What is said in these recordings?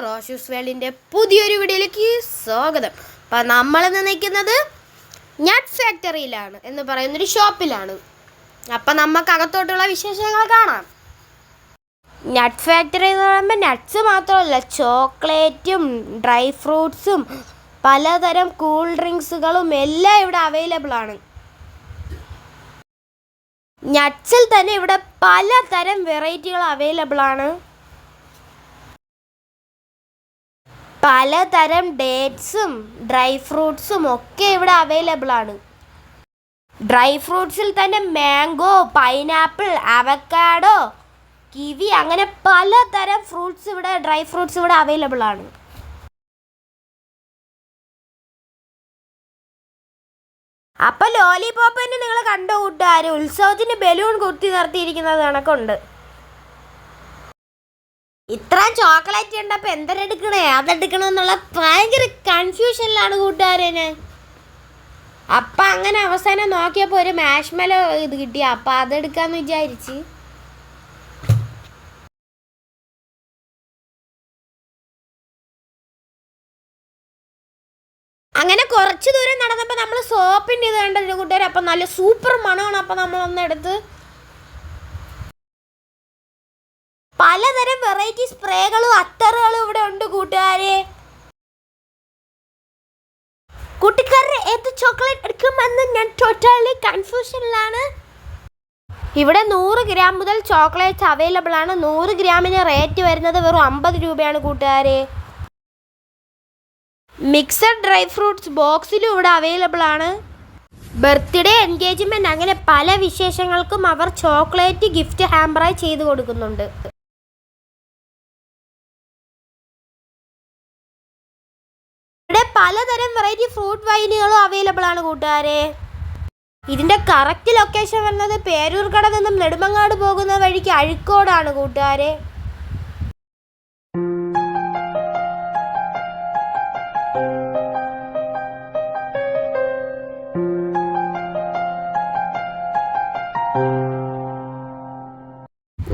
റോഷൂസ് വേൾഡിൻ്റെ പുതിയൊരു വീഡിയോയിലേക്ക് സ്വാഗതം. അപ്പം നമ്മളിന്ന് നിൽക്കുന്നത് നട്ട് ഫാക്ടറിയിലാണ് എന്ന് പറയുന്നൊരു ഷോപ്പിലാണ്. അപ്പം നമുക്ക് അകത്തോട്ടുള്ള വിശേഷങ്ങൾ കാണാം. നട്ട് ഫാക്ടറി എന്ന് പറയുമ്പോൾ നട്ട്സ് മാത്രമല്ല, ചോക്ലേറ്റും ഡ്രൈ ഫ്രൂട്ട്സും പലതരം കൂൾ ഡ്രിങ്ക്സുകളും എല്ലാം ഇവിടെ അവൈലബിൾ ആണ്. നട്ട്സിൽ തന്നെ ഇവിടെ പലതരം വെറൈറ്റികൾ അവൈലബിൾ ആണ്. പലതരം ഡേറ്റ്സും ഡ്രൈ ഫ്രൂട്ട്സും ഒക്കെ ഇവിടെ അവൈലബിൾ ആണ്. ഡ്രൈ ഫ്രൂട്ട്സിൽ തന്നെ മാംഗോ, പൈനാപ്പിൾ, അവക്കാഡോ, കിവി അങ്ങനെ പലതരം ഫ്രൂട്ട്സ് ഇവിടെ ഡ്രൈ ഫ്രൂട്ട്സ് ഇവിടെ അവൈലബിൾ ആണ്. അപ്പം ലോലിപോപ്പ് തന്നെ നിങ്ങൾ കണ്ടു കൂട്ടുകാർ, ഉത്സവത്തിന് ബലൂൺ കുത്തി നിർത്തിയിരിക്കുന്നത് കണക്കുണ്ട്. ഇത്രയും ചോക്ലേറ്റ് കണ്ടപ്പോൾ എന്തെടുക്കണേ അതെടുക്കണമെന്നുള്ള ഭയങ്കര കൺഫ്യൂഷനിലാണ് കൂട്ടുകാരന്. അപ്പം അങ്ങനെ അവസാനം നോക്കിയപ്പോൾ ഒരു മാഷ്മെലോ ഇത് കിട്ടി. അപ്പം അതെടുക്കാന്ന് വിചാരിച്ച്. അങ്ങനെ കുറച്ച് ദൂരം നടന്നപ്പോൾ നമ്മൾ സോപ്പിൻ്റെ ഇത് കണ്ടതിന് കൂട്ടുകാർ. അപ്പം നല്ല സൂപ്പർ മണമാണ്. അപ്പം നമ്മളൊന്ന് എടുത്ത് പലതരം വെറൈറ്റി സ്പ്രേകളും അത്തറുകളും ഇവിടെ ഉണ്ട് കൂട്ടുകാരെ. കൂട്ടുകാരെ ഏത് ചോക്ലേറ്റ് എടുക്കുമെന്ന് ഞാൻ ടോട്ടലി കൺഫ്യൂഷനിലാണ്. ഇവിടെ 100 ഗ്രാം മുതൽ ചോക്ലേറ്റ്സ് അവൈലബിൾ ആണ്. 100 ഗ്രാമിന് റേറ്റ് വരുന്നത് വെറും 50 രൂപയാണ് കൂട്ടുകാരെ. മിക്സഡ് ഡ്രൈ ഫ്രൂട്ട്സ് ബോക്സിലും ഇവിടെ അവൈലബിൾ ആണ്. ബർത്ത്ഡേ, എൻഗേജ്മെന്റ് അങ്ങനെ പല വിശേഷങ്ങൾക്കും അവർ ചോക്ലേറ്റ് ഗിഫ്റ്റ് ഹാമ്പറായി ചെയ്തു കൊടുക്കുന്നുണ്ട്. ഇവിടെ പലതരം വെറൈറ്റി ഫ്രൂട്ട് വൈനുകളും അവൈലബിൾ ആണ് കൂട്ടുകാരെ. ഇതിൻ്റെ കറക്റ്റ് ലൊക്കേഷൻ വരുന്നത് പേരൂർക്കട നിന്നും നെടുമങ്ങാട് പോകുന്ന വഴിക്ക് അഴിക്കോടാണ് കൂട്ടുകാരെ.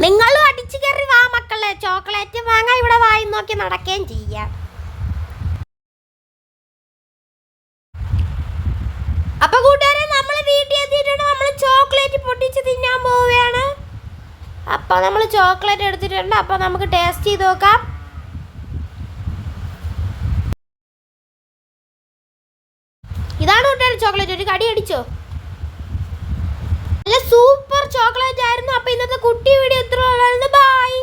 നിങ്ങളും അടിച്ചു കയറി വാ മക്കളെ, ചോക്ലേറ്റ് വാങ്ങാൻ ഇവിടെ വായി നോക്കി നടക്കുകയും ചെയ്യാം. അപ്പൊ കൂട്ടുകാരെ നമ്മൾ വീട്ടിൽ എത്തിയിട്ടുണ്ട്. നമ്മൾ ചോക്ലേറ്റ് പൊട്ടിച്ച് തിന്നാൻ പോവുകയാണ്. അപ്പൊ നമ്മൾ ചോക്ലേറ്റ് എടുത്തിട്ടുണ്ട്. അപ്പൊ നമുക്ക് ടേസ്റ്റ് ചെയ്ത് നോക്കാം. ഇതാണ് കൂട്ടുകാരെ ചോക്ലേറ്റ്. ഒരു കടി അടിച്ചോ? നല്ല സൂപ്പർ ചോക്ലേറ്റ് ആയിരുന്നു. അപ്പൊ ഇന്നത്തെ കുട്ടി വീഡിയോ ഇത്ര ഉള്ളായിരുന്നു. ബൈ.